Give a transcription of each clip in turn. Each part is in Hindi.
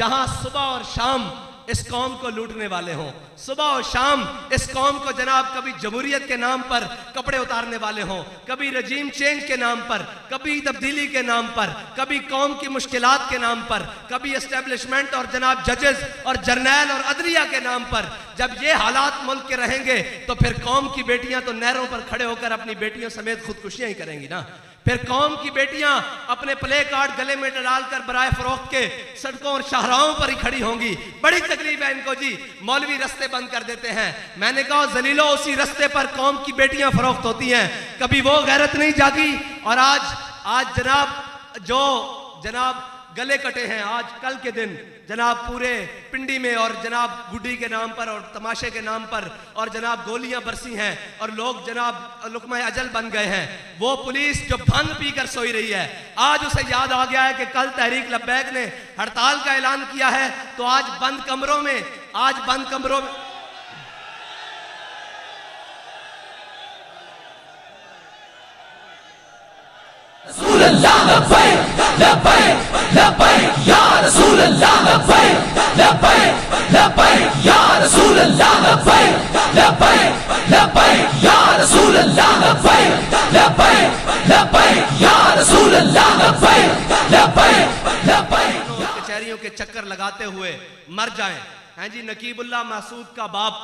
जहां सुबह और शाम इस कौम को लूटने वाले हों, सुबह और शाम इस कौम को जनाब कभी जमहूरियत के नाम पर कपड़े उतारने वाले हों, कभी रजीम चेंज के नाम पर, कभी तब्दीली के नाम पर, कभी कौम की मुश्किलात के नाम पर, कभी एस्टेब्लिशमेंट और जनाब जजेस और जर्नैल और अदलिया के नाम पर। जब ये हालात मुल्क के रहेंगे तो फिर कौम की बेटियां तो नहरों पर खड़े होकर अपनी बेटियों समेत खुदकुशियां ही करेंगी ना। फिर कौम की बेटियां अपने प्ले कार्ड गले में डालकर बराए फरोख्त के सड़कों और शाहराहों पर ही खड़ी होंगी। बड़ी तकलीफ है इनको जी, मौलवी रस्ते बंद कर देते हैं। मैंने कहा जलीलो, उसी रस्ते पर कौम की बेटियां फरोख्त होती हैं। कभी वो गैरत नहीं जागी। और आज जनाब जो जनाब गले कटे हैं, आज कल के दिन जनाब पूरे पिंडी में और जनाब गुड्डी के नाम पर और तमाशे के नाम पर और जनाब गोलियां बरसी हैं और लोग जनाब लुकमा अजल बन गए हैं। वो पुलिस जो भंग पीकर सोई रही है, आज उसे याद आ गया है कि कल तहरीक लब्बैक ने हड़ताल का ऐलान किया है, तो आज बंद कमरों में कचहरियों के चक्कर लगाते हुए मर जाएं। हैं जी, नकीबुल्लाह महसूद का बाप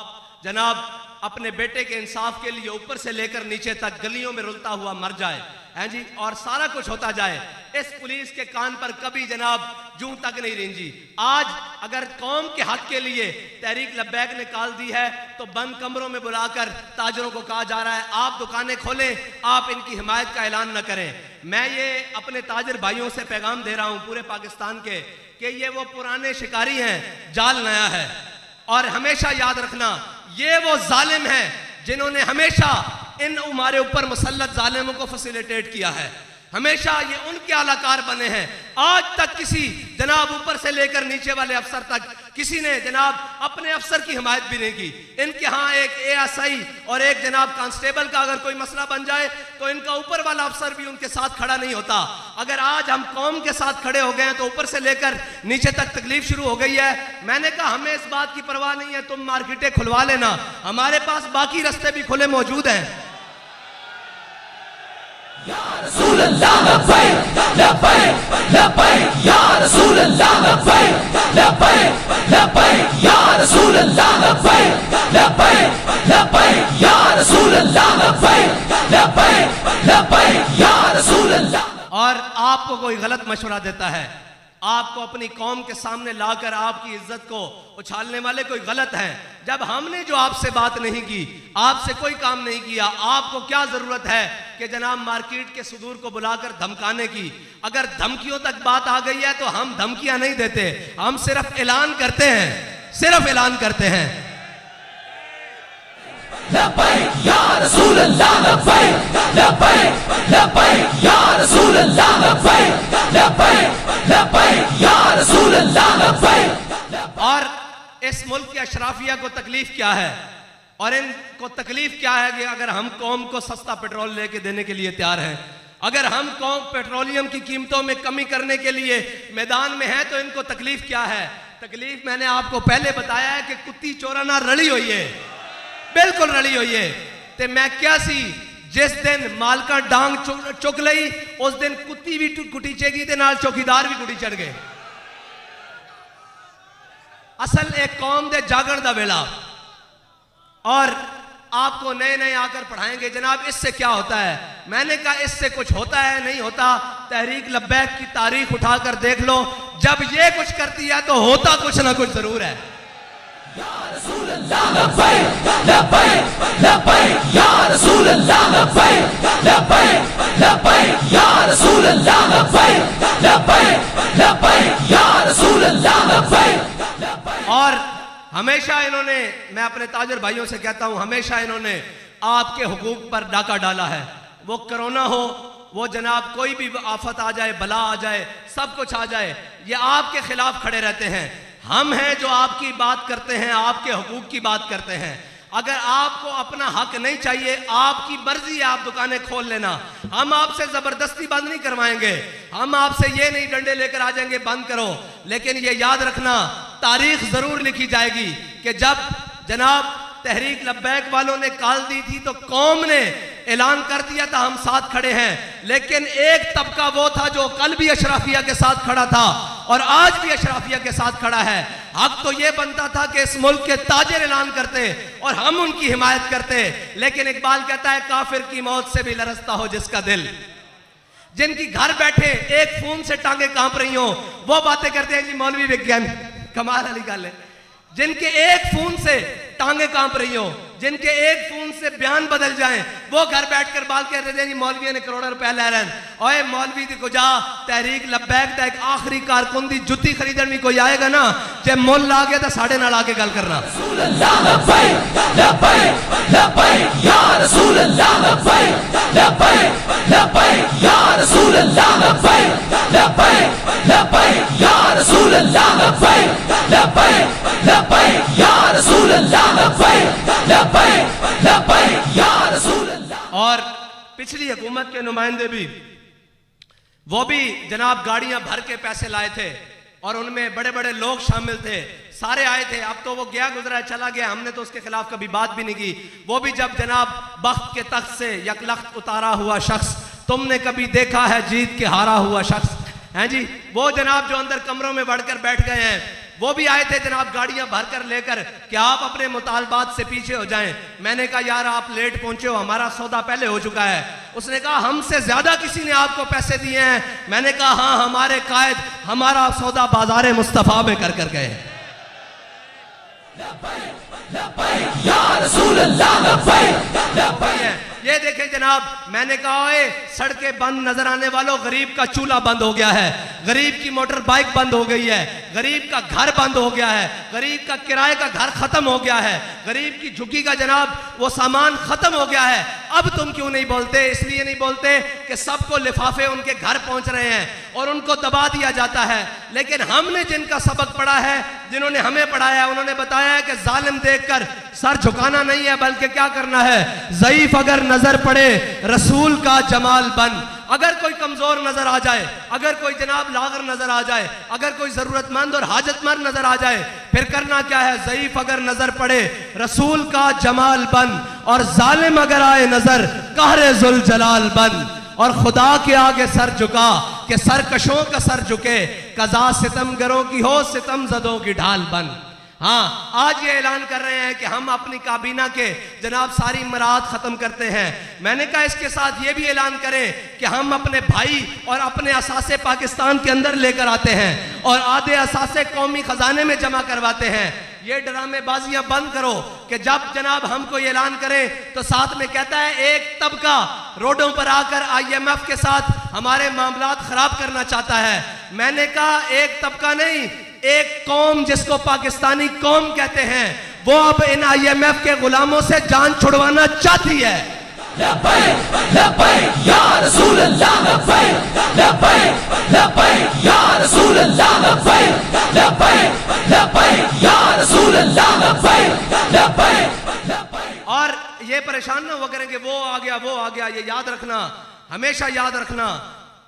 जनाब अपने बेटे के इंसाफ के लिए ऊपर से लेकर नीचे तक गलियों में रुलता हुआ मर जाए, हैं जी, और सारा कुछ होता जाए। इस पुलिस के कान पर कभी जनाब जूं तक नहीं रेंजी। आज अगर कौम के हक के लिए तहरीक लब्बैक ने कॉल दी है तो बंद कमरों में बुलाकर ताजरों को कहा जा रहा है आप दुकानें खोलें, आप इनकी हिमायत का ऐलान न करें। मैं ये अपने ताजर भाइयों से पैगाम दे रहा हूं पूरे पाकिस्तान के कि ये वो पुराने शिकारी हैं, जाल नया है। और हमेशा याद रखना, ये वो जालिम हैं जिन्होंने हमेशा इन हमारे ऊपर मुसल्लत जालिमों को फैसिलिटेट किया है। हमेशा ये उनके आलाकार बने हैं। आज तक किसी जनाब ऊपर से लेकर नीचे वाले अफसर तक किसी ने जनाब अपने अफसर की हिमायत भी नहीं की। इनके यहाँ एक एएसआई और एक जनाब कांस्टेबल का अगर कोई मसला बन जाए तो इनका ऊपर वाला अफसर भी उनके साथ खड़ा नहीं होता। अगर आज हम कौम के साथ खड़े हो गए हैं तो ऊपर से लेकर नीचे तक तकलीफ शुरू हो गई है। मैंने कहा हमें इस बात की परवाह नहीं है, तुम मार्केटें खुलवा लेना, हमारे पास बाकी रास्ते भी खुले मौजूद हैं। या रसूल अल्लाह लब्बैक लब्बैक लब्बैक या रसूल अल्लाह लब्बैक लब्बैक लब्बैक या रसूल अल्लाह लब्बैक लब्बैक लब्बैक या रसूल अल्लाह लब्बैक लब्बैक लब्बैक या रसूल अल्लाह। और आपको कोई गलत मशवरा देता है, आपको अपनी कौम के सामने लाकर आपकी इज्जत को उछालने वाले कोई गलत हैं। जब हमने जो आपसे बात नहीं की, आपसे कोई काम नहीं किया, आपको क्या जरूरत है कि जनाब मार्केट के सुदूर को बुलाकर धमकाने की। अगर धमकियों तक बात आ गई है तो हम धमकियां नहीं देते, हम सिर्फ ऐलान करते हैं, सिर्फ ऐलान करते हैं। लब्बैक या रसूल अल्लाह लब्बैक लब्बैक लब्बैक या रसूल अल्लाह लब्बैक लब्बैक लब्बैक या रसूल अल्लाह लब्बैक। और इस मुल्क के अशराफिया को तकलीफ क्या है और इनको तकलीफ क्या है कि अगर हम कौम को सस्ता पेट्रोल लेके देने के लिए तैयार हैं, अगर हम कौम पेट्रोलियम की कीमतों में कमी करने के लिए मैदान में है तो इनको तकलीफ क्या है। तकलीफ मैंने आपको पहले बताया है कि कुत्ती चोराना रली हुई है, बिल्कुल रली हुई है। ते मैं क्या सी जिस दिन मालका डांग चुक लई उस दिन कुत्ती भी कुटीचेगी ते नाल चौकीदार भी कुटी चढ़ गए। असल एक कौम दे जागण दा वेला। और आपको नए नए आकर पढ़ाएंगे जनाब इससे क्या होता है। मैंने कहा इससे कुछ होता है नहीं होता, तहरीक लब्बैक की तारीख उठाकर देख लो, जब ये कुछ करती है तो होता कुछ ना कुछ जरूर है। या रसूल अल्लाह लब्बैक लब्बैक लब्बैक या रसूल अल्लाह लब्बैक लब्बैक लब्बैक या रसूल अल्लाह लब्बैक लब्बैक लब्बैक या रसूल अल्लाह लब्बैक। और हमेशा इन्होंने, मैं अपने ताजर भाइयों से कहता हूं, हमेशा इन्होंने आपके हुकूक पर डाका डाला है। वो कोरोना हो, वो जनाब कोई भी आफत आ जाए, बला आ जाए, सब कुछ आ जाए, ये आपके खिलाफ खड़े रहते हैं। हम हैं जो आपकी बात करते हैं, आपके हुकूक की बात करते हैं। अगर आपको अपना हक नहीं चाहिए, आपकी मर्जी है, आप दुकानें खोल लेना, हम आपसे जबरदस्ती बंद नहीं करवाएंगे, हम आपसे ये नहीं डंडे लेकर आ जाएंगे बंद करो। लेकिन ये याद रखना, तारीख जरूर लिखी जाएगी कि जब जनाब तहरीक लब्बैक वालों ने कॉल दी थी तो कौम ने ऐलान कर दिया था हम साथ खड़े हैं, लेकिन एक तबका वो था जो कल भी अशराफिया के साथ खड़ा था और आज भी अशराफिया के साथ खड़ा है। हक तो ये बनता था कि इस मुल्क के ताजिर ऐलान करते और हम उनकी हिमायत करते, लेकिन इकबाल कहता है काफिर की मौत से भी लरसता हो जिसका दिल। जिनकी घर बैठे एक फोन से टांगे कांप रही हो वो बातें करते हैं जी मौलवी विज्ञान, कमाल वाली गल है। जिनके एक फोन से टांगे कांप रही हो, जिनके एक फोन से बयान बदल जाएं, वो घर बैठकर बाल कह रहे हैं जी मौलवी ने करोड़ों रुपए ले रहे हैं। ओए मौलवी दी को जा तहरीक लब्बैक दा एक आखिरी कारकुन दी जुत्ती खरीदन भी कोई आएगा ना, जे मुल आ गया तो साढ़े नाल आके गल करना। और पिछली हुकूमत के नुमाइंदे भी, वो भी जनाब गाड़ियां भर के पैसे लाए थे और उनमें बड़े बड़े लोग शामिल थे, सारे आए थे। अब तो वो गया गुजरा चला गया, हमने तो उसके खिलाफ कभी बात भी नहीं की। वो भी जब जनाब बख्त के तख्त से यकलख्त उतारा हुआ शख्स, तुमने कभी देखा है जीत के हारा हुआ शख्स, हैं जी, वो जनाब जो अंदर कमरों में बढ़कर बैठ गए हैं, वो भी आए थे जनाब गाड़ियां भर कर लेकर कि आप अपने मुतालबात से पीछे हो जाएं। मैंने कहा यार आप लेट पहुंचे हो, हमारा सौदा पहले हो चुका है। उसने कहा हमसे ज्यादा किसी ने आपको पैसे दिए हैं। मैंने कहा हाँ, हमारे कायद हमारा सौदा बाजार मुस्तफा में कर कर गए। ये देखें जनाब, मैंने कहा सड़कें बंद नजर आने वालों, गरीब का चूल्हा बंद हो गया है, गरीब की मोटर बाइक बंद हो गई है, गरीब का घर बंद हो गया है, गरीब का किराए का घर खत्म हो गया है, गरीब की झुग्गी का जनाब वो सामान खत्म हो गया है। अब तुम क्यों नहीं बोलते? इसलिए नहीं बोलते कि सबको लिफाफे उनके घर पहुंच रहे हैं और उनको दबा दिया जाता है। लेकिन हमने जिनका सबक पढ़ा है, जिन्होंने हमें पढ़ाया, उन्होंने बताया है कि जालिम देखकर सर झुकाना नहीं है, बल्कि क्या करना है, ज़ईफ अगर नजर पड़े रसूल का जमाल बन। अगर कोई कमजोर नजर आ जाए, अगर कोई जनाब लागर नजर आ जाए, अगर कोई जरूरतमंद और हाजतमंद नजर आ जाए, फिर करना क्या है, ज़ईफ अगर नजर पड़े रसूल का जमाल बन, और जालिम अगर आए नजर कहरे जुल जलाल बन। और खुदा के आगे सर झुका कि सरकशों का सर झुके, कज़ा सितमगरों की हो सितम ज़दों की ढाल बन। हाँ, आज ये ऐलान कर रहे हैं कि हम अपनी काबीना के जनाब सारी मराद खत्म करते हैं। मैंने कहा इसके साथ ये भी ऐलान करें कि हम अपने भाई और अपने असासे पाकिस्तान के अंदर लेकर आते हैं और आधे असासे कौमी खजाने में जमा करवाते हैं। ये ड्रामेबाजियां बंद करो कि जब जनाब हमको ये ऐलान करें तो साथ में कहता है एक तबका रोडों पर आकर IMF के साथ हमारे मामलात खराब करना चाहता है। मैंने कहा एक तबका नहीं, एक कौम जिसको पाकिस्तानी कौम कहते हैं, वो अब इन IMF के गुलामों से जान छुड़वाना चाहती है। और ये परेशान ना हुआ करें कि वो आ गया वो आ गया। ये याद रखना, हमेशा याद रखना,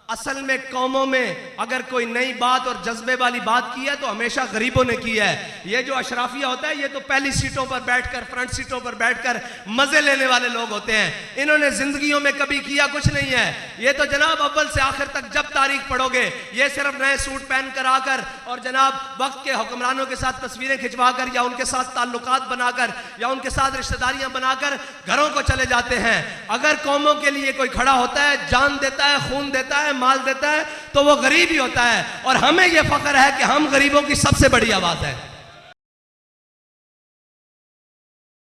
असल में कौमों में अगर कोई नई बात और जज्बे वाली बात की है तो हमेशा गरीबों ने की है। ये जो अशराफिया होता है, ये तो पहली सीटों पर बैठकर, फ्रंट सीटों पर बैठकर मजे लेने वाले लोग होते हैं। इन्होंने जिंदगियों में कभी किया कुछ नहीं है। ये तो जनाब अव्वल से आखिर तक जब तारीख पढ़ोगे, ये सिर्फ नए सूट पहन कर आकर और जनाब वक्त के हुक्मरानों के साथ तस्वीरें खिंचवा कर या उनके साथ ताल्लुकात बनाकर या उनके साथ रिश्तेदारियां बनाकर घरों को चले जाते हैं। अगर कौमों के लिए कोई खड़ा होता है, जान देता है, खून देता है, माल देता है, तो वो गरीब ही होता है। और हमें यह फख्र है कि हम गरीबों की सबसे बड़ी आवाज है।